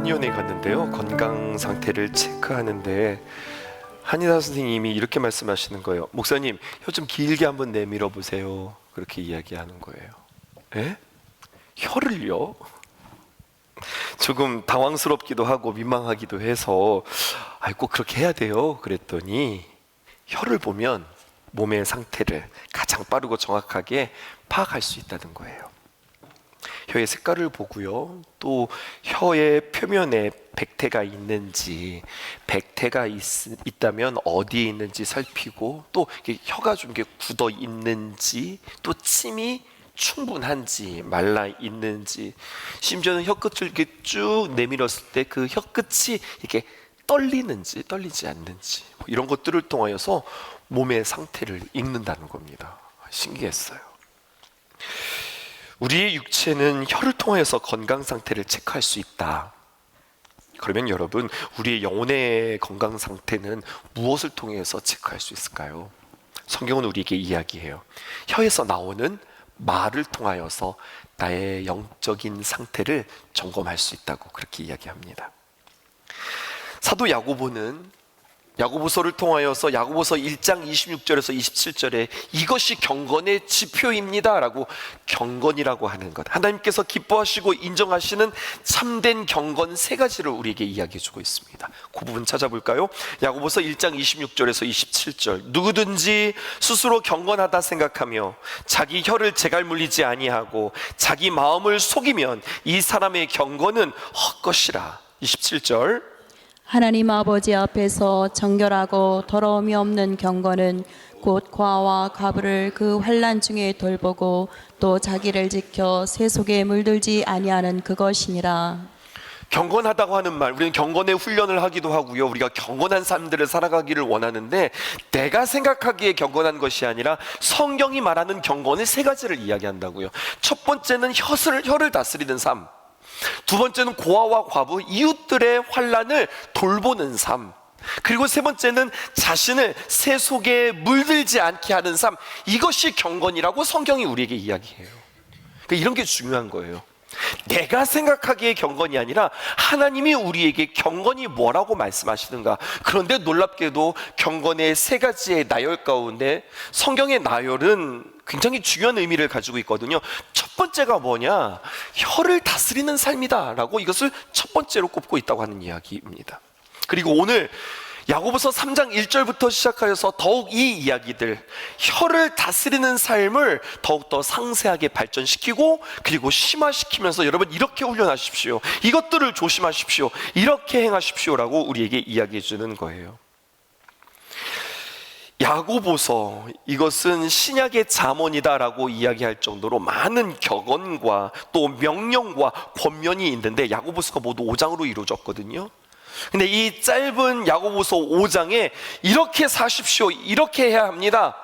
한의원에 갔는데요, 건강 상태를 체크하는데 한의사 선생님이 이렇게 말씀하시는 거예요. 목사님, 혀 좀 길게 한번 내밀어 보세요. 그렇게 이야기하는 거예요. 에? 혀를요? 조금 당황스럽기도 하고 민망하기도 해서 꼭 그렇게 해야 돼요 그랬더니, 혀를 보면 몸의 상태를 가장 빠르고 정확하게 파악할 수 있다는 거예요. 혀의 색깔을 보고요, 또 혀의 표면에 백태가 있는지, 백태가 있다면 어디에 있는지 살피고, 또 혀가 좀 굳어 있는지, 또 침이 충분한지 말라 있는지, 심지어는 혀끝을 이렇게 쭉 내밀었을 때 그 혀끝이 이렇게 떨리는지 떨리지 않는지, 이런 것들을 통하여서 몸의 상태를 읽는다는 겁니다. 신기했어요. 우리의 육체는 혀를 통해서 건강 상태를 체크할 수 있다. 그러면 여러분, 우리의 영혼의 건강 상태는 무엇을 통해서 체크할 수 있을까요? 성경은 우리에게 이야기해요. 혀에서 나오는 말을 통하여서 나의 영적인 상태를 점검할 수 있다고 그렇게 이야기합니다. 사도 야고보서를 통하여서 야고보서 1장 26절에서 27절에 이것이 경건의 지표입니다 라고, 경건이라고 하는 것, 하나님께서 기뻐하시고 인정하시는 참된 경건 세 가지를 우리에게 이야기해 주고 있습니다. 그 부분 찾아볼까요? 야고보서 1장 26절에서 27절, 누구든지 스스로 경건하다 생각하며 자기 혀를 재갈 물리지 아니하고 자기 마음을 속이면 이 사람의 경건은 헛것이라. 27절, 하나님 아버지 앞에서 정결하고 더러움이 없는 경건은 곧 과와 가부를 그 환난 중에 돌보고 또 자기를 지켜 새 속에 물들지 아니하는 그것이니라. 경건하다고 하는 말, 우리는 경건의 훈련을 하기도 하고요, 우리가 경건한 삶들을 살아가기를 원하는데, 내가 생각하기에 경건한 것이 아니라 성경이 말하는 경건의 세 가지를 이야기한다고요. 첫 번째는 혀를 다스리는 삶, 두 번째는 고아와 과부, 이웃들의 환난을 돌보는 삶, 그리고 세 번째는 자신을 새 속에 물들지 않게 하는 삶. 이것이 경건이라고 성경이 우리에게 이야기해요. 그러니까 이런 게 중요한 거예요. 내가 생각하기에 경건이 아니라 하나님이 우리에게 경건이 뭐라고 말씀하시는가. 그런데 놀랍게도 경건의 세 가지의 나열 가운데 성경의 나열은 굉장히 중요한 의미를 가지고 있거든요. 첫 번째가 뭐냐, 혀를 다스리는 삶이다 라고, 이것을 첫 번째로 꼽고 있다고 하는 이야기입니다. 그리고 오늘 야고보서 3장 1절부터 시작하여서 더욱 이 이야기들, 혀를 다스리는 삶을 더욱더 상세하게 발전시키고, 그리고 심화시키면서 여러분 이렇게 훈련하십시오, 이것들을 조심하십시오, 이렇게 행하십시오 라고 우리에게 이야기해 주는 거예요. 야고보서, 이것은 신약의 잠언이다라고 이야기할 정도로 많은 격언과 또 명령과 권면이 있는데, 야고보서가 모두 5장으로 이루어졌거든요. 근데 이 짧은 야고보서 5장에 이렇게 사십시오, 이렇게 해야 합니다,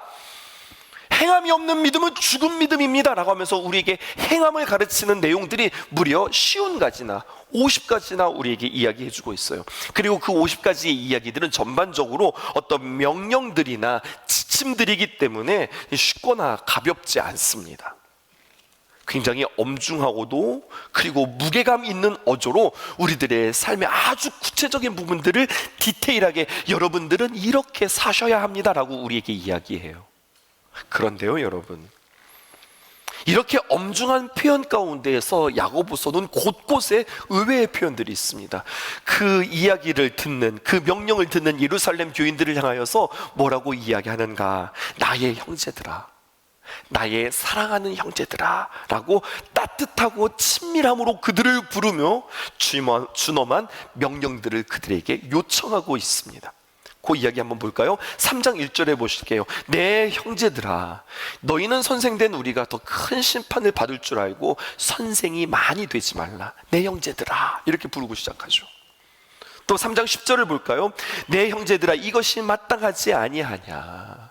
행함이 없는 믿음은 죽은 믿음입니다 라고 하면서 우리에게 행함을 가르치는 내용들이 무려 50가지나 50가지나 우리에게 이야기해 주고 있어요. 그리고 그 50가지의 이야기들은 전반적으로 어떤 명령들이나 지침들이기 때문에 쉽거나 가볍지 않습니다. 굉장히 엄중하고도 그리고 무게감 있는 어조로 우리들의 삶의 아주 구체적인 부분들을 디테일하게 여러분들은 이렇게 사셔야 합니다 라고 우리에게 이야기해요. 그런데요 여러분, 이렇게 엄중한 표현 가운데에서 야고보서는 곳곳에 의외의 표현들이 있습니다. 그 이야기를 듣는, 그 명령을 듣는 예루살렘 교인들을 향하여서 뭐라고 이야기하는가, 나의 형제들아, 나의 사랑하는 형제들아 라고 따뜻하고 친밀함으로 그들을 부르며 준엄한 명령들을 그들에게 요청하고 있습니다. 그 이야기 한번 볼까요? 3장 1절에 보실게요. 내 형제들아, 너희는 선생된 우리가 더 큰 심판을 받을 줄 알고 선생이 많이 되지 말라. 내 형제들아, 이렇게 부르고 시작하죠. 또 3장 10절을 볼까요? 내 형제들아, 이것이 마땅하지 아니하냐.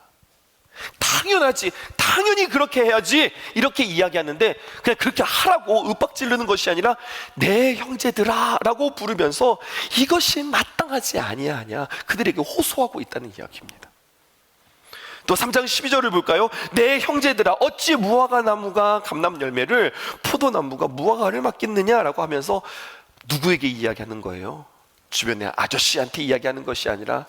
당연하지, 당연히 그렇게 해야지, 이렇게 이야기하는데 그냥 그렇게 하라고 윽박지르는 것이 아니라 내 형제들아 라고 부르면서 이것이 마땅하지 아니하냐, 그들에게 호소하고 있다는 이야기입니다. 또 3장 12절을 볼까요? 내 형제들아, 어찌 무화과 나무가 감람 열매를, 포도나무가 무화과를 맡겠느냐라고 하면서 누구에게 이야기하는 거예요? 주변의 아저씨한테 이야기하는 것이 아니라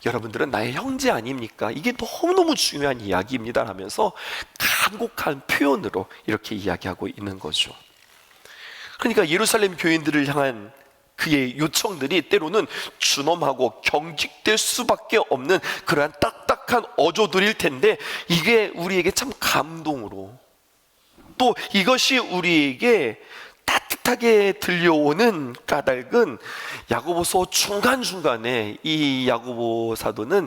여러분들은 나의 형제 아닙니까? 이게 너무너무 중요한 이야기입니다 하면서 간곡한 표현으로 이렇게 이야기하고 있는 거죠. 그러니까 예루살렘 교인들을 향한 그의 요청들이 때로는 준엄하고 경직될 수밖에 없는 그러한 딱딱한 어조들일 텐데, 이게 우리에게 참 감동으로, 또 이것이 우리에게 따뜻하게 들려오는 까닭은 야고보서 중간중간에 이 야고보 사도는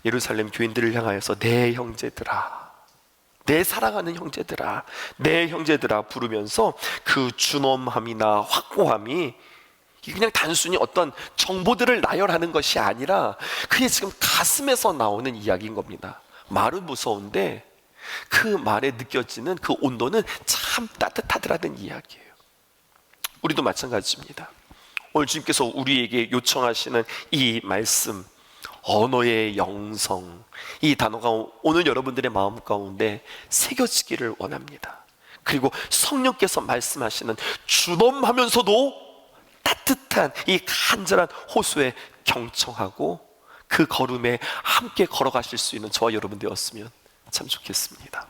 예루살렘 교인들을 향하여서 내 형제들아, 내 사랑하는 형제들아, 내 형제들아 부르면서 그 준엄함이나 확고함이 그냥 단순히 어떤 정보들을 나열하는 것이 아니라 그게 지금 가슴에서 나오는 이야기인 겁니다. 말은 무서운데 그 말에 느껴지는 그 온도는 참 따뜻하더라는 이야기예요. 우리도 마찬가지입니다. 오늘 주님께서 우리에게 요청하시는 이 말씀, 언어의 영성, 이 단어가 오늘 여러분들의 마음 가운데 새겨지기를 원합니다. 그리고 성령께서 말씀하시는 준엄하면서도 따뜻한 이 간절한 호소에 경청하고 그 걸음에 함께 걸어가실 수 있는 저와 여러분 되었으면 참 좋겠습니다.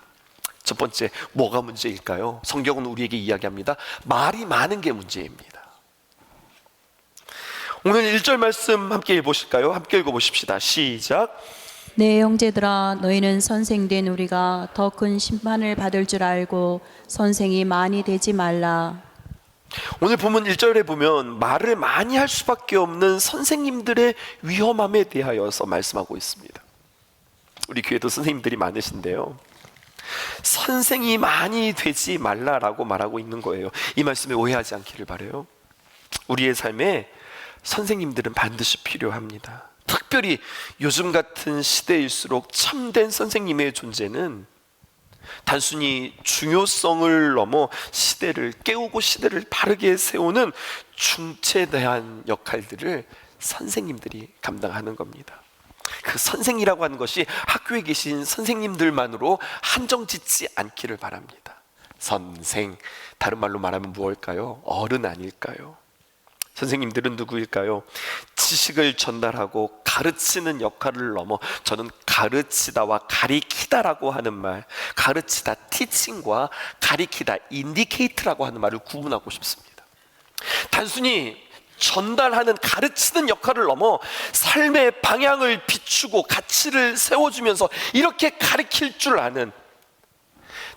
첫 번째, 뭐가 문제일까요? 성경은 우리에게 이야기합니다. 말이 많은 게 문제입니다. 오늘 1절 말씀 함께 읽어보실까요? 함께 읽어보십시다. 시작. 내 형제들아, 너희는 선생된 우리가 더 큰 심판을 받을 줄 알고 선생이 많이 되지 말라. 오늘 보면 1절에 보면 말을 많이 할 수밖에 없는 선생님들의 위험함에 대하여서 말씀하고 있습니다. 우리 교회도 선생님들이 많으신데요, 선생이 많이 되지 말라라고 말하고 있는 거예요. 이 말씀에 오해하지 않기를 바라요. 우리의 삶에 선생님들은 반드시 필요합니다. 특별히 요즘 같은 시대일수록 참된 선생님의 존재는 단순히 중요성을 넘어 시대를 깨우고 시대를 바르게 세우는 중체대한 역할들을 선생님들이 감당하는 겁니다. 그 선생이라고 하는 것이 학교에 계신 선생님들만으로 한정짓지 않기를 바랍니다. 선생, 다른 말로 말하면 무엇일까요? 어른 아닐까요? 선생님들은 누구일까요? 지식을 전달하고 가르치는 역할을 넘어 저는 가르치다와 가리키다라고 하는 말, 가르치다 teaching과 가리키다 indicate라고 하는 말을 구분하고 싶습니다. 단순히 전달하는, 가르치는 역할을 넘어 삶의 방향을 비추고 가치를 세워주면서 이렇게 가르칠 줄 아는,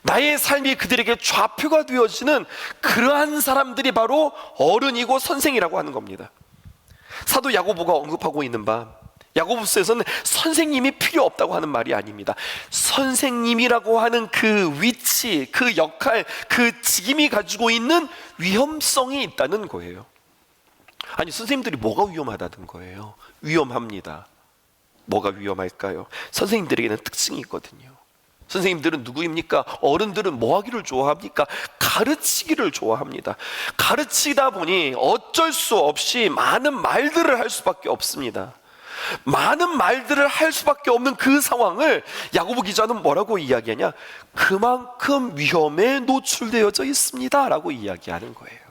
나의 삶이 그들에게 좌표가 되어지는 그러한 사람들이 바로 어른이고 선생이라고 하는 겁니다. 사도 야고보가 언급하고 있는 바, 야고보서에서는 선생님이 필요 없다고 하는 말이 아닙니다. 선생님이라고 하는 그 위치, 그 역할, 그 직임이 가지고 있는 위험성이 있다는 거예요. 아니, 선생님들이 뭐가 위험하다는 거예요? 위험합니다. 뭐가 위험할까요? 선생님들에게는 특징이 있거든요. 선생님들은 누구입니까? 어른들은 뭐 하기를 좋아합니까? 가르치기를 좋아합니다. 가르치다 보니 어쩔 수 없이 많은 말들을 할 수밖에 없습니다. 많은 말들을 할 수밖에 없는 그 상황을 야고보 기자는 뭐라고 이야기하냐? 그만큼 위험에 노출되어져 있습니다 라고 이야기하는 거예요.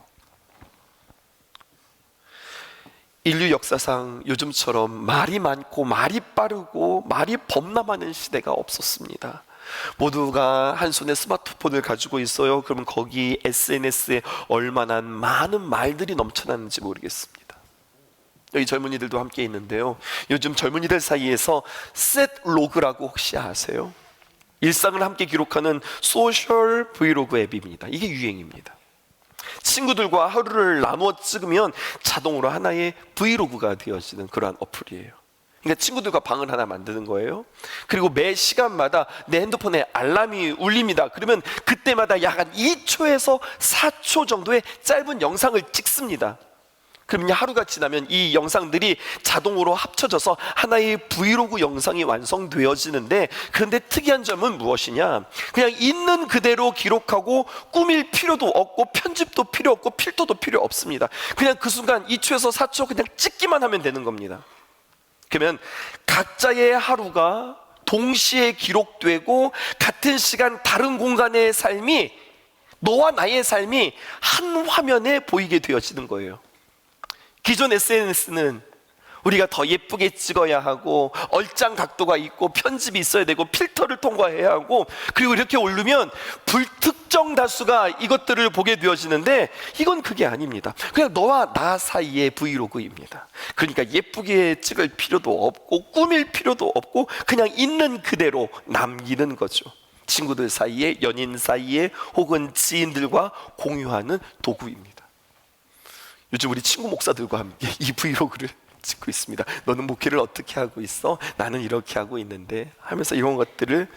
인류 역사상 요즘처럼 말이 많고 말이 빠르고 말이 범람하는 시대가 없었습니다. 모두가 한 손에 스마트폰을 가지고 있어요. 그러면 거기 SNS에 얼마나 많은 말들이 넘쳐나는지 모르겠습니다. 여기 젊은이들도 함께 있는데요, 요즘 젊은이들 사이에서 셋로그라고 혹시 아세요? 일상을 함께 기록하는 소셜 브이로그 앱입니다. 이게 유행입니다. 친구들과 하루를 나누어 찍으면 자동으로 하나의 브이로그가 되어지는 그러한 어플이에요. 그러니까 친구들과 방을 하나 만드는 거예요. 그리고 매 시간마다 내 핸드폰에 알람이 울립니다. 그러면 그때마다 약 한 2초에서 4초 정도의 짧은 영상을 찍습니다. 그러면 하루가 지나면 이 영상들이 자동으로 합쳐져서 하나의 브이로그 영상이 완성되어지는데, 그런데 특이한 점은 무엇이냐? 그냥 있는 그대로 기록하고 꾸밀 필요도 없고 편집도 필요 없고 필터도 필요 없습니다. 그냥 그 순간 2초에서 4초 그냥 찍기만 하면 되는 겁니다. 그러면 각자의 하루가 동시에 기록되고 같은 시간 다른 공간의 삶이, 너와 나의 삶이 한 화면에 보이게 되어지는 거예요. 기존 SNS는 우리가 더 예쁘게 찍어야 하고 얼짱 각도가 있고 편집이 있어야 되고 필터를 통과해야 하고, 그리고 이렇게 올리면 불특정 다수가 이것들을 보게 되어지는데, 이건 그게 아닙니다. 그냥 너와 나 사이의 브이로그입니다. 그러니까 예쁘게 찍을 필요도 없고 꾸밀 필요도 없고 그냥 있는 그대로 남기는 거죠. 친구들 사이에, 연인 사이에, 혹은 지인들과 공유하는 도구입니다. 요즘 우리 친구 목사들과 함께 이 브이로그를 찍고 있습니다. 너는 목회를 어떻게 하고 있어? 나는 이렇게 하고 있는데 하면서 이런 것들을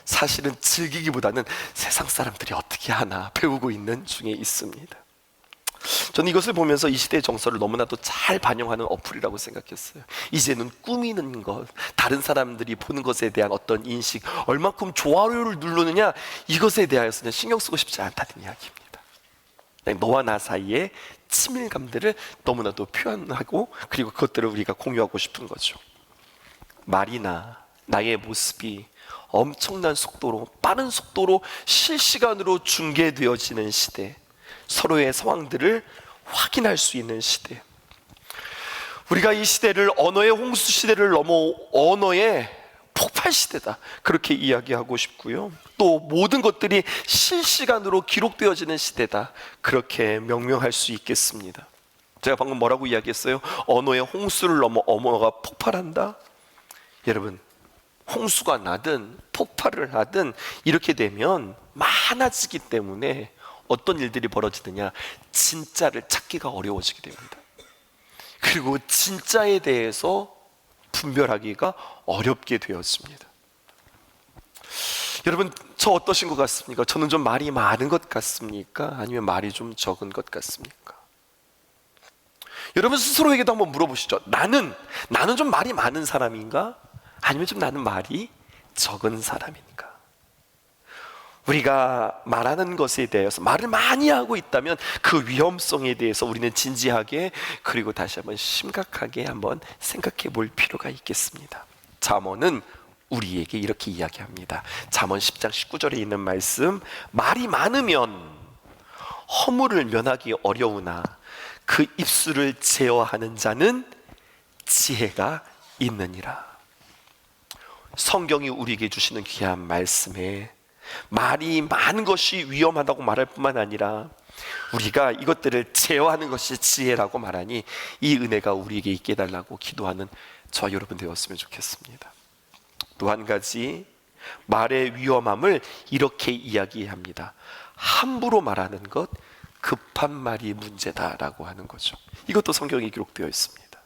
사실은 즐기기보다는 세상 사람들이 어떻게 하나 배우고 있는 중에 있습니다. 저는 이것을 보면서 이 시대의 정서를 너무나도 잘 반영하는 어플이라고 생각했어요. 이제는 꾸미는 것, 다른 사람들이 보는 것에 대한 어떤 인식, 얼마큼 좋아요를 누르느냐, 이것에 대하여서는 신경 쓰고 싶지 않다는 이야기입니다. 너와 나 사이에 친밀감들을 너무나도 표현하고, 그리고 그것들을 우리가 공유하고 싶은 거죠. 말이나 나의 모습이 엄청난 속도로, 빠른 속도로 실시간으로 중계되어지는 시대, 서로의 상황들을 확인할 수 있는 시대, 우리가 이 시대를 언어의 홍수 시대를 넘어 언어의 폭발 시대다, 그렇게 이야기하고 싶고요. 또 모든 것들이 실시간으로 기록되어지는 시대다, 그렇게 명명할 수 있겠습니다. 제가 방금 뭐라고 이야기했어요? 언어의 홍수를 넘어 언어가 폭발한다? 여러분, 홍수가 나든 폭발을 하든 이렇게 되면 많아지기 때문에 어떤 일들이 벌어지느냐, 진짜를 찾기가 어려워지게 됩니다. 그리고 진짜에 대해서 분별하기가 어렵게 되었습니다. 여러분, 저 어떠신 것 같습니까? 저는 좀 말이 많은 것 같습니까? 아니면 말이 좀 적은 것 같습니까? 여러분 스스로에게도 한번 물어보시죠. 나는 좀 말이 많은 사람인가? 아니면 좀 나는 말이 적은 사람인가? 우리가 말하는 것에 대해서, 말을 많이 하고 있다면 그 위험성에 대해서 우리는 진지하게, 그리고 다시 한번 심각하게 한번 생각해 볼 필요가 있겠습니다. 잠언은 우리에게 이렇게 이야기합니다. 잠언 10장 19절에 있는 말씀, 말이 많으면 허물을 면하기 어려우나 그 입술을 제어하는 자는 지혜가 있느니라. 성경이 우리에게 주시는 귀한 말씀에 말이 많은 것이 위험하다고 말할 뿐만 아니라 우리가 이것들을 제어하는 것이 지혜라고 말하니, 이 은혜가 우리에게 있게 해달라고 기도하는 저와 여러분 되었으면 좋겠습니다. 또 한 가지, 말의 위험함을 이렇게 이야기합니다. 함부로 말하는 것, 급한 말이 문제다라고 하는 거죠. 이것도 성경에 기록되어 있습니다.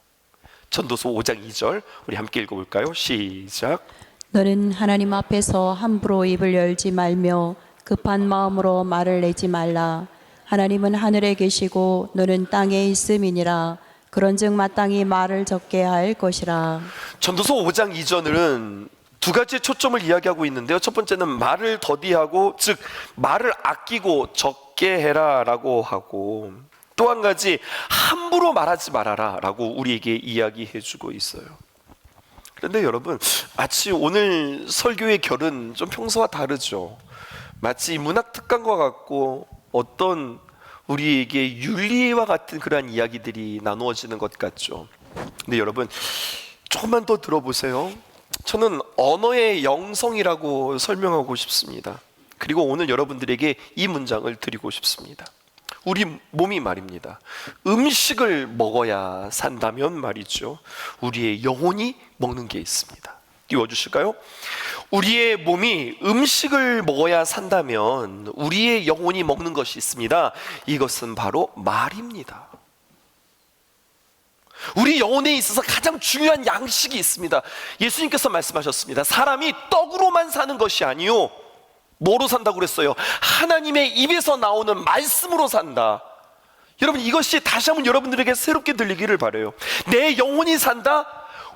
전도서 5장 2절 우리 함께 읽어볼까요? 시작. 너는 하나님 앞에서 함부로 입을 열지 말며 급한 마음으로 말을 내지 말라. 하나님은 하늘에 계시고 너는 땅에 있음이니라. 그런즉 마땅히 말을 적게 할 것이라. 전도서 5장 2절은 두 가지의 초점을 이야기하고 있는데요. 첫 번째는 말을 더디하고, 즉 말을 아끼고 적게 해라 라고 하고, 또 한 가지 함부로 말하지 말아라 라고 우리에게 이야기해 주고 있어요. 그런데 여러분, 마치 오늘 설교의 결은 좀 평소와 다르죠. 마치 문학특강과 같고 어떤 우리에게 윤리와 같은 그러한 이야기들이 나누어지는 것 같죠. 근데 여러분, 조금만 더 들어보세요. 저는 언어의 영성이라고 설명하고 싶습니다. 그리고 오늘 여러분들에게 이 문장을 드리고 싶습니다. 우리 몸이 말입니다. 음식을 먹어야 산다면 말이죠, 우리의 영혼이 먹는 게 있습니다. 띄워주실까요? 우리의 몸이 음식을 먹어야 산다면 우리의 영혼이 먹는 것이 있습니다. 이것은 바로 말입니다. 우리 영혼에 있어서 가장 중요한 양식이 있습니다. 예수님께서 말씀하셨습니다. 사람이 떡으로만 사는 것이 아니요, 뭐로 산다고 그랬어요? 하나님의 입에서 나오는 말씀으로 산다. 여러분, 이것이 다시 한번 여러분들에게 새롭게 들리기를 바라요. 내 영혼이 산다?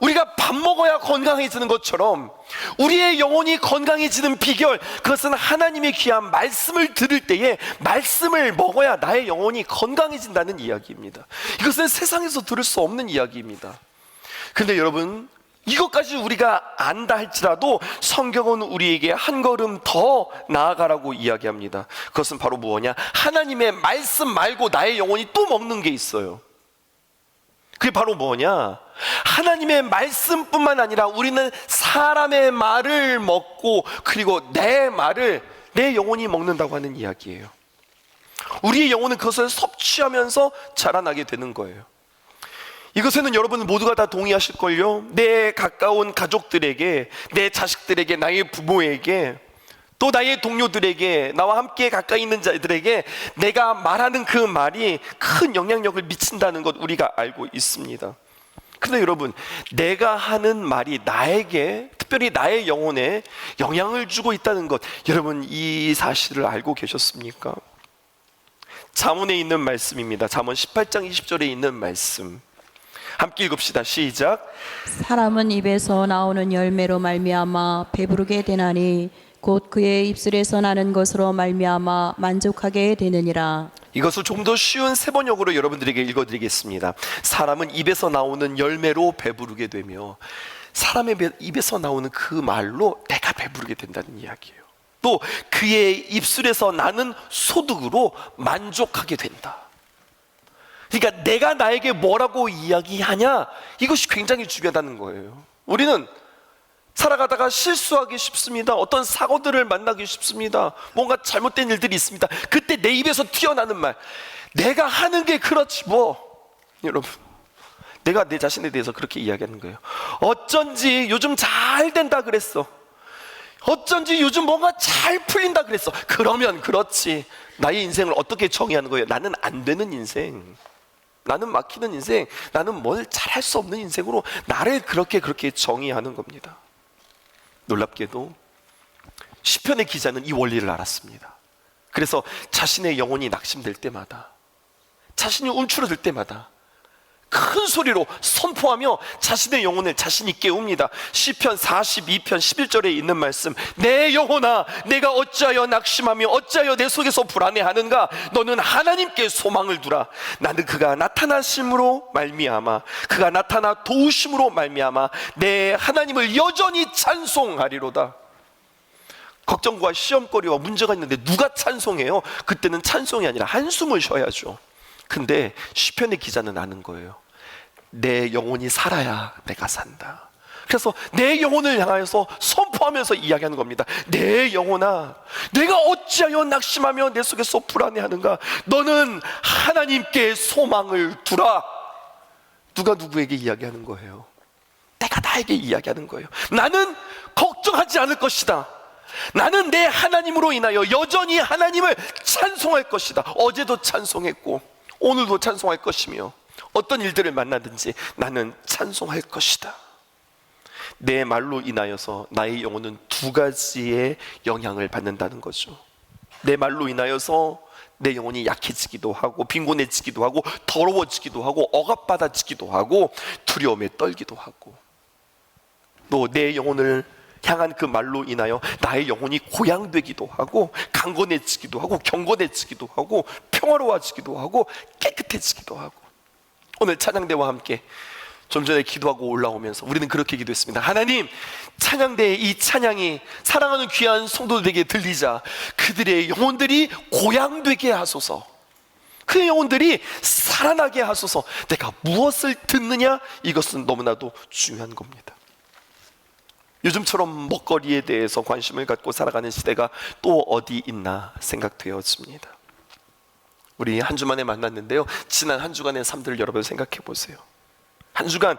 우리가 밥 먹어야 건강해지는 것처럼 우리의 영혼이 건강해지는 비결, 그것은 하나님의 귀한 말씀을 들을 때에 말씀을 먹어야 나의 영혼이 건강해진다는 이야기입니다. 이것은 세상에서 들을 수 없는 이야기입니다. 그런데 여러분, 이것까지 우리가 안다 할지라도 성경은 우리에게 한 걸음 더 나아가라고 이야기합니다. 그것은 바로 무엇이냐? 하나님의 말씀 말고 나의 영혼이 또 먹는 게 있어요. 그게 바로 뭐냐? 하나님의 말씀뿐만 아니라 우리는 사람의 말을 먹고 그리고 내 말을 내 영혼이 먹는다고 하는 이야기예요. 우리의 영혼은 그것을 섭취하면서 자라나게 되는 거예요. 이것에는 여러분 모두가 다 동의하실걸요? 내 가까운 가족들에게, 내 자식들에게, 나의 부모에게, 또 나의 동료들에게, 나와 함께 가까이 있는 자들에게 내가 말하는 그 말이 큰 영향력을 미친다는 것 우리가 알고 있습니다. 근데 여러분, 내가 하는 말이 나에게, 특별히 나의 영혼에 영향을 주고 있다는 것, 여러분 이 사실을 알고 계셨습니까? 잠언에 있는 말씀입니다. 잠언 18장 20절에 있는 말씀 함께 읽읍시다. 시작. 사람은 입에서 나오는 열매로 말미암아 배부르게 되나니 곧 그의 입술에서 나는 것으로 말미암아 만족하게 되느니라. 이것을 조금 더 쉬운 세번역으로 여러분들에게 읽어드리겠습니다. 사람은 입에서 나오는 열매로 배부르게 되며, 사람의 입에서 나오는 그 말로 내가 배부르게 된다는 이야기예요. 또 그의 입술에서 나는 소득으로 만족하게 된다. 그러니까 내가 나에게 뭐라고 이야기하냐, 이것이 굉장히 중요하다는 거예요. 우리는 살아가다가 실수하기 쉽습니다. 어떤 사고들을 만나기 쉽습니다. 뭔가 잘못된 일들이 있습니다. 그때 내 입에서 튀어나오는 말, 내가 하는 게 그렇지 뭐. 여러분, 내가 내 자신에 대해서 그렇게 이야기하는 거예요. 어쩐지 요즘 잘 된다 그랬어. 어쩐지 요즘 뭔가 잘 풀린다 그랬어. 그러면 그렇지. 나의 인생을 어떻게 정의하는 거예요? 나는 안 되는 인생, 나는 막히는 인생, 나는 뭘 잘할 수 없는 인생으로 나를 그렇게 정의하는 겁니다. 놀랍게도 시편의 기자는 이 원리를 알았습니다. 그래서 자신의 영혼이 낙심될 때마다, 자신이 움츠러들 때마다 큰 소리로 선포하며 자신의 영혼을 자신이 깨웁니다. 시편 42편 11절에 있는 말씀, 내 영혼아 내가 어찌하여 낙심하며 어찌하여 내 속에서 불안해하는가? 너는 하나님께 소망을 두라. 나는 그가 나타나심으로 말미암아, 그가 나타나 도우심으로 말미암아 내 하나님을 여전히 찬송하리로다. 걱정과 시험거리와 문제가 있는데 누가 찬송해요? 그때는 찬송이 아니라 한숨을 쉬어야죠. 근데 시편의 기자는 아는 거예요. 내 영혼이 살아야 내가 산다. 그래서 내 영혼을 향하여서 선포하면서 이야기하는 겁니다. 내 영혼아 내가 어찌하여 낙심하며 내 속에서 불안해하는가? 너는 하나님께 소망을 두라. 누가 누구에게 이야기하는 거예요? 내가 나에게 이야기하는 거예요. 나는 걱정하지 않을 것이다. 나는 내 하나님으로 인하여 여전히 하나님을 찬송할 것이다. 어제도 찬송했고 오늘도 찬송할 것이며, 어떤 일들을 만나든지 나는 찬송할 것이다. 내 말로 인하여서 나의 영혼은 두 가지의 영향을 받는다는 거죠. 내 말로 인하여서 내 영혼이 약해지기도 하고 빈곤해지기도 하고 더러워지기도 하고 억압받아지기도 하고 두려움에 떨기도 하고, 또 내 영혼을 향한 그 말로 인하여 나의 영혼이 고양되기도 하고 강건해지기도 하고 경건해지기도 하고 평화로워지기도 하고 깨끗해지기도 하고. 오늘 찬양대와 함께 좀 전에 기도하고 올라오면서 우리는 그렇게 기도했습니다. 하나님, 찬양대의 이 찬양이 사랑하는 귀한 성도들에게 들리자 그들의 영혼들이 고양되게 하소서, 그 영혼들이 살아나게 하소서. 내가 무엇을 듣느냐, 이것은 너무나도 중요한 겁니다. 요즘처럼 먹거리에 대해서 관심을 갖고 살아가는 시대가 또 어디 있나 생각되어집니다. 우리 한 주만에 만났는데요, 지난 한 주간의 삶들을 여러분 생각해 보세요. 한 주간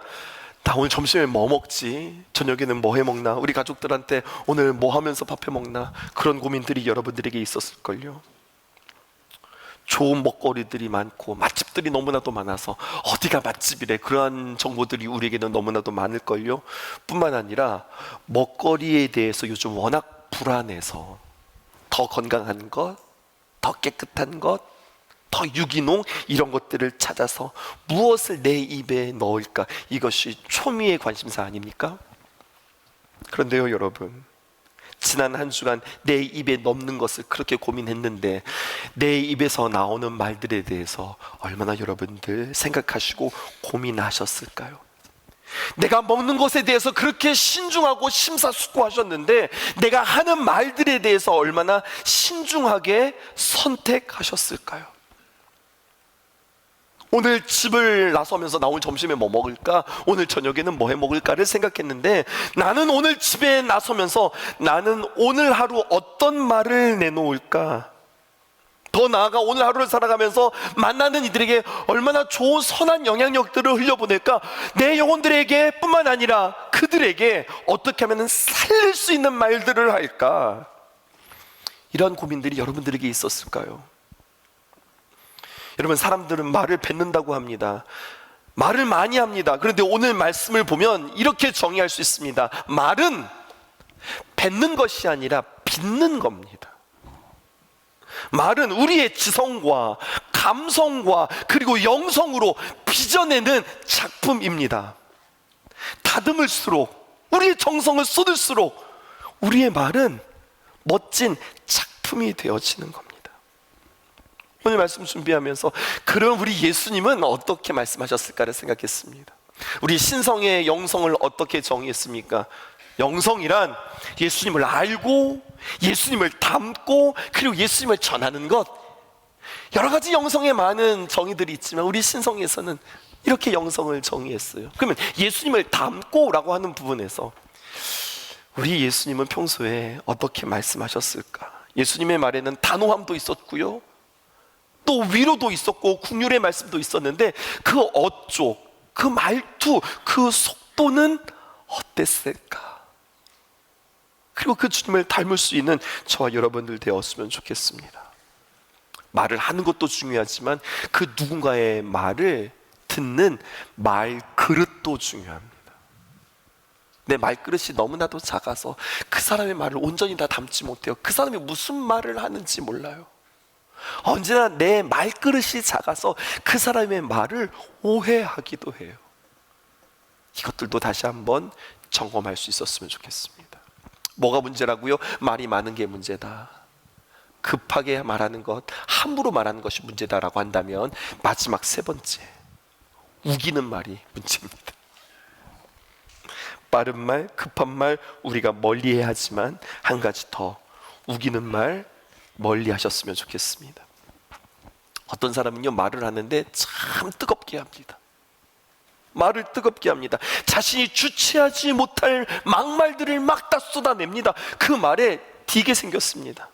나 오늘 점심에 뭐 먹지? 저녁에는 뭐 해 먹나? 우리 가족들한테 오늘 뭐 하면서 밥 해 먹나? 그런 고민들이 여러분들에게 있었을걸요. 좋은 먹거리들이 많고 맛집들이 너무나도 많아서 어디가 맛집이래, 그러한 정보들이 우리에게는 너무나도 많을걸요. 뿐만 아니라 먹거리에 대해서 요즘 워낙 불안해서 더 건강한 것, 더 깨끗한 것, 더 유기농, 이런 것들을 찾아서 무엇을 내 입에 넣을까, 이것이 초미의 관심사 아닙니까? 그런데요 여러분, 지난 한 주간 내 입에 넣는 것을 그렇게 고민했는데 내 입에서 나오는 말들에 대해서 얼마나 여러분들 생각하시고 고민하셨을까요? 내가 먹는 것에 대해서 그렇게 신중하고 심사숙고하셨는데 내가 하는 말들에 대해서 얼마나 신중하게 선택하셨을까요? 오늘 집을 나서면서 나 오늘 점심에 뭐 먹을까? 오늘 저녁에는 뭐 해 먹을까를 생각했는데, 나는 오늘 집에 나서면서 나는 오늘 하루 어떤 말을 내놓을까? 더 나아가 오늘 하루를 살아가면서 만나는 이들에게 얼마나 좋은 선한 영향력들을 흘려보낼까? 내 영혼들에게 뿐만 아니라 그들에게 어떻게 하면 살릴 수 있는 말들을 할까? 이런 고민들이 여러분들에게 있었을까요? 여러분, 사람들은 말을 뱉는다고 합니다. 말을 많이 합니다. 그런데 오늘 말씀을 보면 이렇게 정의할 수 있습니다. 말은 뱉는 것이 아니라 빚는 겁니다. 말은 우리의 지성과 감성과 그리고 영성으로 빚어내는 작품입니다. 다듬을수록, 우리의 정성을 쏟을수록 우리의 말은 멋진 작품이 되어지는 겁니다. 오늘 말씀 준비하면서 그럼 우리 예수님은 어떻게 말씀하셨을까를 생각했습니다. 우리 신성의 영성을 어떻게 정의했습니까? 영성이란 예수님을 알고 예수님을 닮고 그리고 예수님을 전하는 것. 여러 가지 영성에 많은 정의들이 있지만 우리 신성에서는 이렇게 영성을 정의했어요. 그러면 예수님을 닮고 라고 하는 부분에서 우리 예수님은 평소에 어떻게 말씀하셨을까? 예수님의 말에는 단호함도 있었고요, 또 위로도 있었고 긍휼의 말씀도 있었는데 그 어쪽, 그 말투, 그 속도는 어땠을까? 그리고 그 주님을 닮을 수 있는 저와 여러분들 되었으면 좋겠습니다. 말을 하는 것도 중요하지만 그 누군가의 말을 듣는 말 그릇도 중요합니다. 내 말그릇이 너무나도 작아서 그 사람의 말을 온전히 다 담지 못해요. 그 사람이 무슨 말을 하는지 몰라요. 언제나 내 말그릇이 작아서 그 사람의 말을 오해하기도 해요. 이것들도 다시 한번 점검할 수 있었으면 좋겠습니다. 뭐가 문제라고요? 말이 많은 게 문제다. 급하게 말하는 것, 함부로 말하는 것이 문제다라고 한다면 마지막 세 번째, 우기는 말이 문제입니다. 빠른 말, 급한 말 우리가 멀리해야 하지만 한 가지 더, 우기는 말 멀리 하셨으면 좋겠습니다. 어떤 사람은요, 말을 하는데 참 뜨겁게 합니다. 말을 뜨겁게 합니다. 자신이 주체하지 못할 막말들을 막 다 쏟아냅니다. 그 말에 디게 생겼습니다.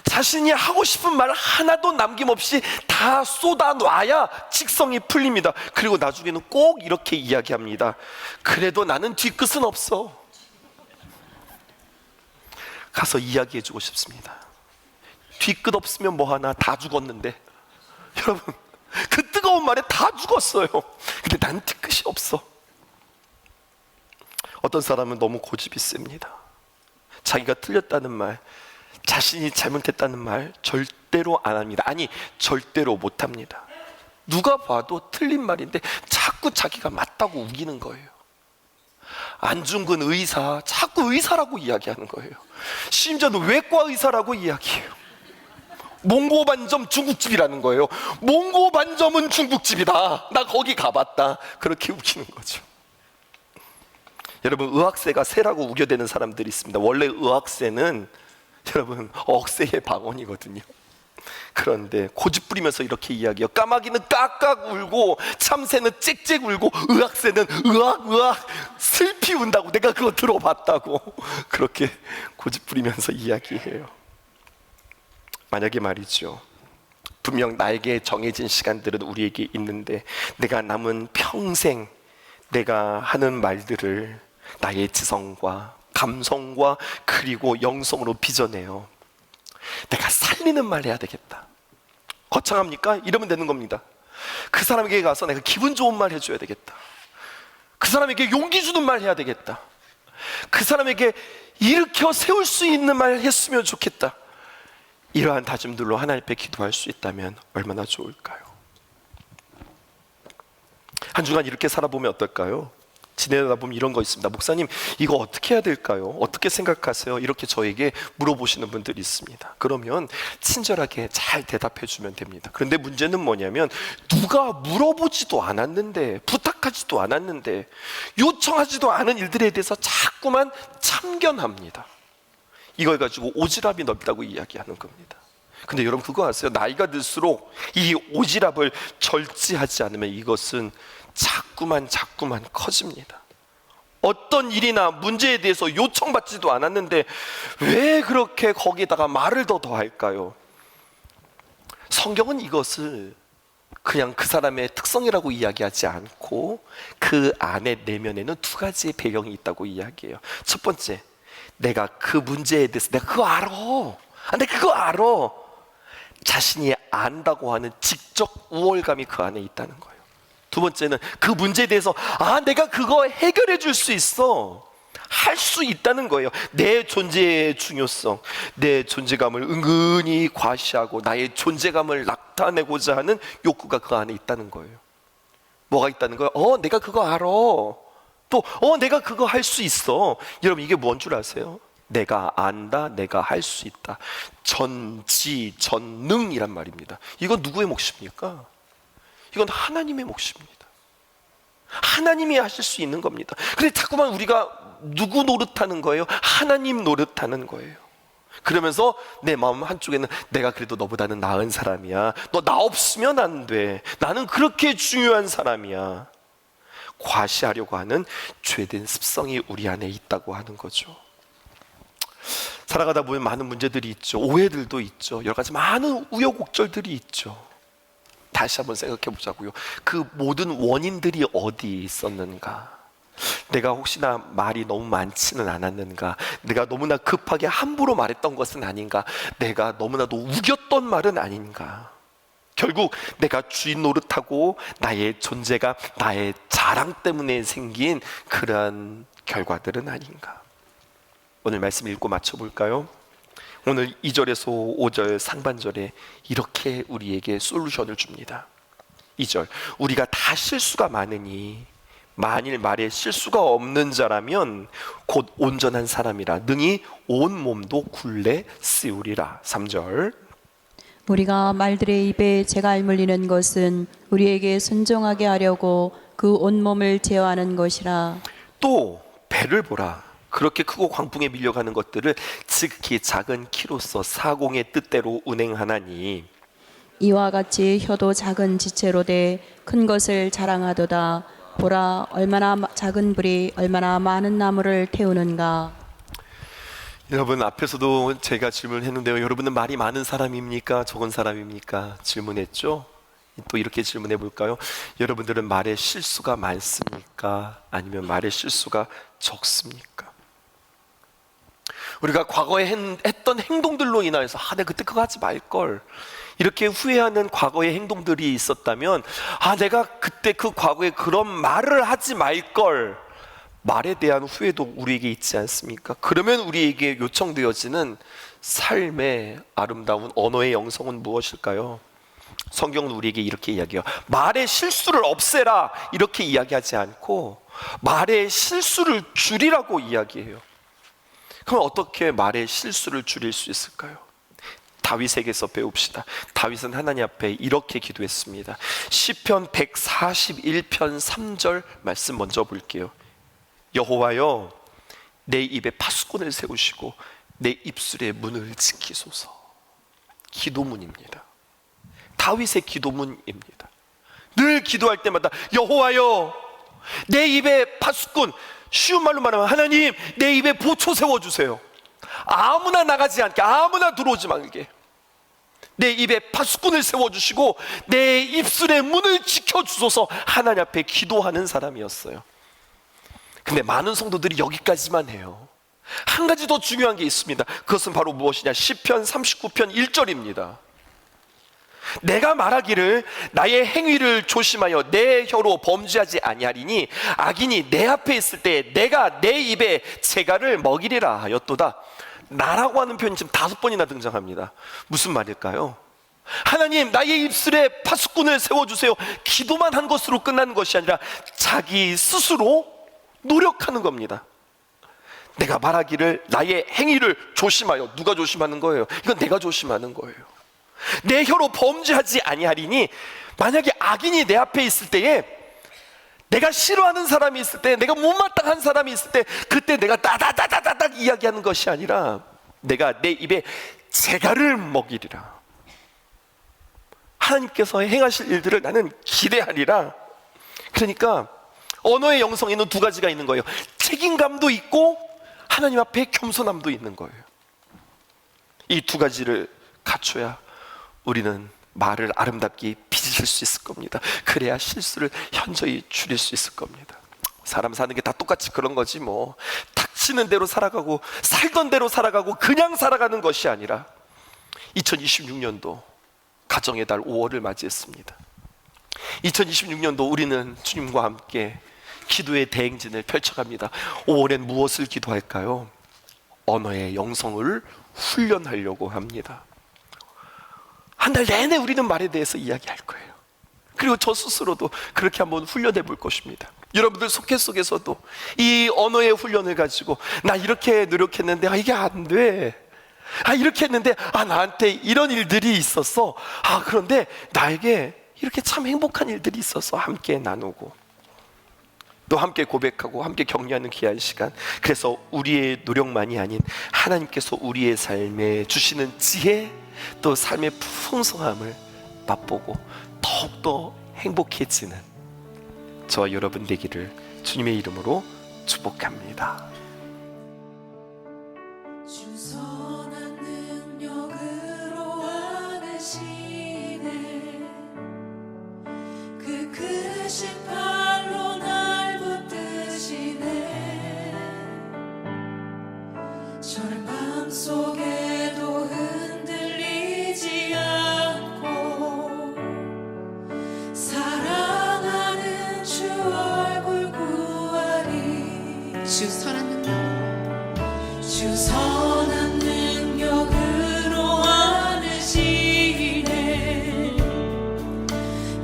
자신이 하고 싶은 말 하나도 남김없이 다 쏟아놔야 직성이 풀립니다. 그리고 나중에는 꼭 이렇게 이야기합니다. 그래도 나는 뒤끝은 없어. 가서 이야기해주고 싶습니다. 뒤끝 없으면 뭐하나, 다 죽었는데. 여러분, 그 뜨거운 말에 다 죽었어요. 근데 난 뒤끝이 없어. 어떤 사람은 너무 고집이 셉니다. 자기가 틀렸다는 말, 자신이 잘못했다는 말 절대로 안 합니다. 아니, 절대로 못 합니다. 누가 봐도 틀린 말인데 자꾸 자기가 맞다고 우기는 거예요. 안중근 의사, 자꾸 의사라고 이야기하는 거예요. 심지어는 외과 의사라고 이야기해요. 몽고 반점 중국집이라는 거예요. 몽고 반점은 중국집이다. 나 거기 가봤다. 그렇게 우기는 거죠. 여러분, 의학새가 새라고 우겨대는 사람들이 있습니다. 원래 의학새는 여러분 억새의 방언이거든요. 그런데 고집 부리면서 이렇게 이야기해요. 까마귀는 깍깍 울고 참새는 짹짹 울고 의학새는 으악 슬피 운다고, 내가 그거 들어봤다고 그렇게 고집 부리면서 이야기해요. 만약에 말이죠, 분명 나에게 정해진 시간들은 우리에게 있는데 내가 남은 평생 내가 하는 말들을 나의 지성과 감성과 그리고 영성으로 빚어내요. 내가 살리는 말 해야 되겠다. 거창합니까? 이러면 되는 겁니다. 그 사람에게 가서 내가 기분 좋은 말 해줘야 되겠다. 그 사람에게 용기 주는 말 해야 되겠다. 그 사람에게 일으켜 세울 수 있는 말 했으면 좋겠다. 이러한 다짐들로 하나님 앞에 기도할 수 있다면 얼마나 좋을까요? 한 주간 이렇게 살아보면 어떨까요? 지내다 보면 이런 거 있습니다. 목사님, 이거 어떻게 해야 될까요? 어떻게 생각하세요? 이렇게 저에게 물어보시는 분들이 있습니다. 그러면 친절하게 잘 대답해 주면 됩니다. 그런데 문제는 뭐냐면, 누가 물어보지도 않았는데, 부탁하지도 않았는데, 요청하지도 않은 일들에 대해서 자꾸만 참견합니다. 이걸 가지고 오지랖이 넓다고 이야기하는 겁니다. 근데 여러분 그거 아세요? 나이가 들수록 이 오지랖을 절제하지 않으면 이것은 자꾸만 커집니다. 어떤 일이나 문제에 대해서 요청받지도 않았는데 왜 그렇게 거기다가 말을 더 더할까요? 성경은 이것을 그냥 그 사람의 특성이라고 이야기하지 않고 그 안에 내면에는 두 가지의 배경이 있다고 이야기해요. 첫 번째, 내가 그 문제에 대해서 내가 그거 알아. 내가 그거 알아. 자신이 안다고 하는 지적 우월감이 그 안에 있다는 거예요. 두 번째는 그 문제에 대해서 내가 그거 해결해 줄 수 있어. 할 수 있다는 거예요. 내 존재의 중요성, 내 존재감을 은근히 과시하고 나의 존재감을 나타내고자 하는 욕구가 그 안에 있다는 거예요. 뭐가 있다는 거예요? 내가 그거 알아. 또 내가 그거 할 수 있어. 여러분 이게 뭔 줄 아세요? 내가 안다, 내가 할 수 있다. 전지전능이란 말입니다. 이건 누구의 몫입니까? 이건 하나님의 몫입니다. 하나님이 하실 수 있는 겁니다. 근데 자꾸만 우리가 누구 노릇하는 거예요? 하나님 노릇하는 거예요. 그러면서 내 마음 한쪽에는 내가 그래도 너보다는 나은 사람이야. 너 나 없으면 안 돼. 나는 그렇게 중요한 사람이야. 과시하려고 하는 죄된 습성이 우리 안에 있다고 하는 거죠. 살아가다 보면 많은 문제들이 있죠. 오해들도 있죠. 여러 가지 많은 우여곡절들이 있죠. 다시 한번 생각해 보자고요. 그 모든 원인들이 어디에 있었는가? 내가 혹시나 말이 너무 많지는 않았는가? 내가 너무나 급하게 함부로 말했던 것은 아닌가? 내가 너무나도 우겼던 말은 아닌가? 결국 내가 주인 노릇하고 나의 존재가 나의 자랑 때문에 생긴 그러한 결과들은 아닌가? 오늘 말씀 읽고 맞춰볼까요? 오늘 2절에서 5절 상반절에 이렇게 우리에게 솔루션을 줍니다. 2절, 우리가 다 실수가 많으니 만일 말에 실수가 없는 자라면 곧 온전한 사람이라 능히 온 몸도 굴레 씌우리라. 3절, 우리가 말들의 입에 재갈 물리는 것은 우리에게 순종하게 하려고 그 온몸을 제어하는 것이라. 또 배를 보라. 그렇게 크고 광풍에 밀려가는 것들을 지극히 작은 키로서 사공의 뜻대로 운행하나니 이와 같이 혀도 작은 지체로 돼 큰 것을 자랑하도다. 보라, 얼마나 작은 불이 얼마나 많은 나무를 태우는가. 여러분 앞에서도 제가 질문했는데요. 여러분은 말이 많은 사람입니까? 적은 사람입니까? 질문했죠? 또 이렇게 질문해 볼까요? 여러분들은 말에 실수가 많습니까? 아니면 말에 실수가 적습니까? 우리가 과거에 했던 행동들로 인하여서 내가 그때 그거 하지 말걸 이렇게 후회하는 과거의 행동들이 있었다면 내가 그때 그 과거에 그런 말을 하지 말걸 말에 대한 후회도 우리에게 있지 않습니까? 그러면 우리에게 요청되어지는 삶의 아름다운 언어의 영성은 무엇일까요? 성경은 우리에게 이렇게 이야기해요. 말의 실수를 없애라 이렇게 이야기하지 않고 말의 실수를 줄이라고 이야기해요. 그럼 어떻게 말의 실수를 줄일 수 있을까요? 다윗에게서 배웁시다. 다윗은 하나님 앞에 이렇게 기도했습니다. 시편 141편 3절 말씀 먼저 볼게요. 여호와여, 내 입에 파수꾼을 세우시고 내 입술의 문을 지키소서. 기도문입니다. 다윗의 기도문입니다. 늘 기도할 때마다 여호와여, 내 입에 파수꾼, 쉬운 말로 말하면 하나님 내 입에 보초 세워주세요. 아무나 나가지 않게, 아무나 들어오지 말게 내 입에 파수꾼을 세워주시고 내 입술의 문을 지켜주소서. 하나님 앞에 기도하는 사람이었어요. 근데 많은 성도들이 여기까지만 해요. 한 가지 더 중요한 게 있습니다. 그것은 바로 무엇이냐? 시편 39편 1절입니다. 내가 말하기를 나의 행위를 조심하여 내 혀로 범죄하지 아니하리니 악인이 내 앞에 있을 때 내가 내 입에 재갈을 먹이리라 하였도다. 나라고 하는 표현이 지금 5번이나 등장합니다. 무슨 말일까요? 하나님 나의 입술에 파수꾼을 세워주세요. 기도만 한 것으로 끝나는 것이 아니라 자기 스스로 노력하는 겁니다. 내가 말하기를 나의 행위를 조심하여. 누가 조심하는 거예요? 이건 내가 조심하는 거예요. 내 혀로 범죄하지 아니하리니 만약에 악인이 내 앞에 있을 때에 내가 싫어하는 사람이 있을 때, 내가 못마땅한 사람이 있을 때 그때 내가 따다다다다닥 이야기하는 것이 아니라 내가 내 입에 재갈을 먹이리라. 하나님께서 행하실 일들을 나는 기대하리라. 그러니까 언어의 영성에는 두 가지가 있는 거예요. 책임감도 있고 하나님 앞에 겸손함도 있는 거예요. 이 두 가지를 갖춰야 우리는 말을 아름답게 빚으실 수 있을 겁니다. 그래야 실수를 현저히 줄일 수 있을 겁니다. 사람 사는 게 다 똑같이 그런 거지 뭐. 닥치는 대로 살아가고 살던 대로 살아가고 그냥 살아가는 것이 아니라 2026년도 가정의 달 5월을 맞이했습니다. 2026년도 우리는 주님과 함께 기도의 대행진을 펼쳐갑니다. 5월엔 무엇을 기도할까요? 언어의 영성을 훈련하려고 합니다. 한 달 내내 우리는 말에 대해서 이야기할 거예요. 그리고 저 스스로도 그렇게 한번 훈련해 볼 것입니다. 여러분들 속해 속에서도 이 언어의 훈련을 가지고 나 이렇게 노력했는데 이게 안 돼. 이렇게 했는데 나한테 이런 일들이 있었어. 그런데 나에게 이렇게 참 행복한 일들이 있어서 함께 나누고 또 함께 고백하고 함께 격려하는 귀한 시간. 그래서 우리의 노력만이 아닌 하나님께서 우리의 삶에 주시는 지혜 또 삶의 풍성함을 맛보고 더욱더 행복해지는 저와 여러분 되기를 주님의 이름으로 축복합니다. 주 선한 능력으로 안으시네 그 크신 팔로 날 붙드시네 저를 밤속에도 흔들리지 않고 사랑하는 주 얼굴 구하리 주 선한 능력으로 안으시네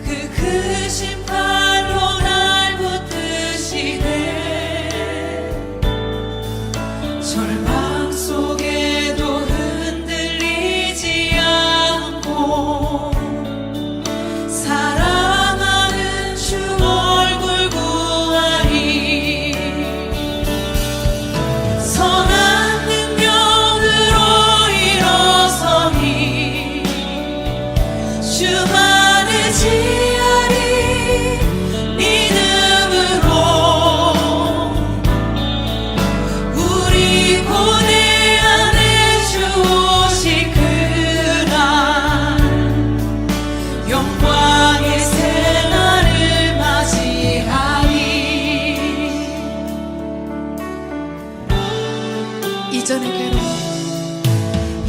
그 크신 팔로 날 붙드시네 저를 밤속에도 흔들리지 않고 사랑하는 주 얼굴 구하리 선한 능력으로 일어서니 주만을 지하리 믿음으로 우리 고대 안에 주 오실 그날 영광의 새날을 맞이하리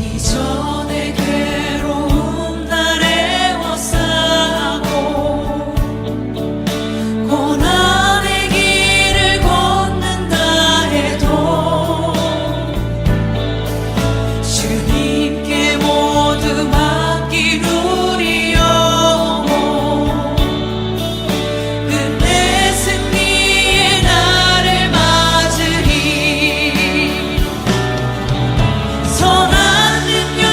이전의 괴로움 날 애워싸고 고난의 길을 걷는다 해도 주님께 모두 맡기누리 영혼 끝내 승리의 날을 맞으리 선한 능력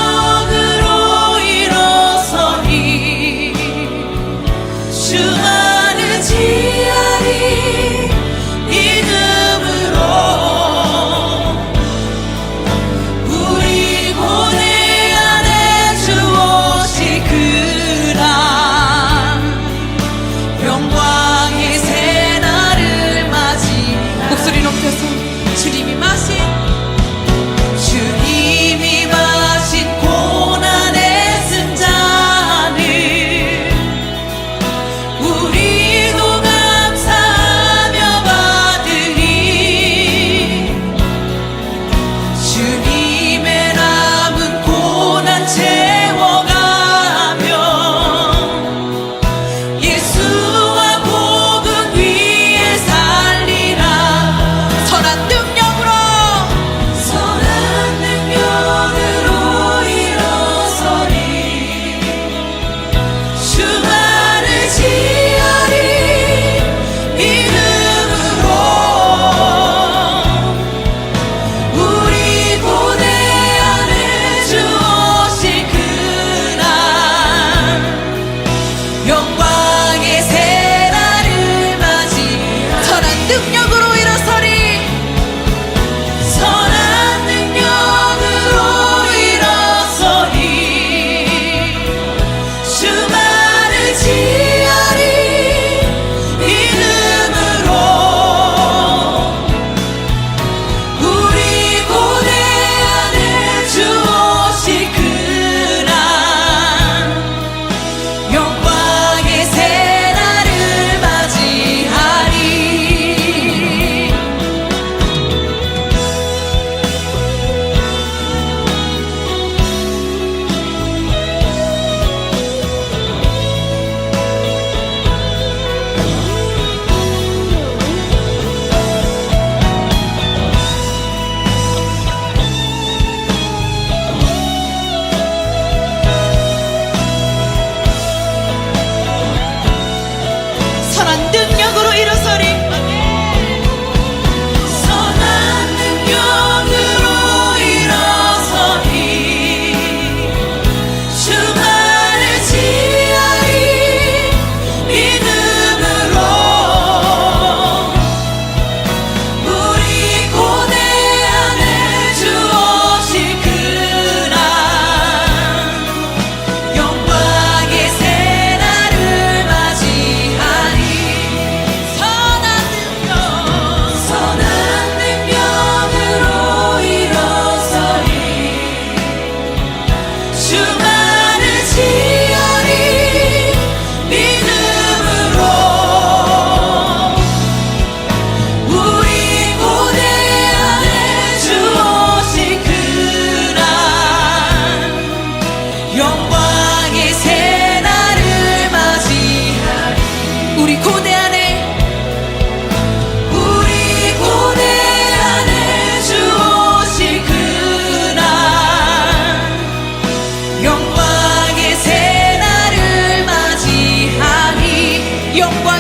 영광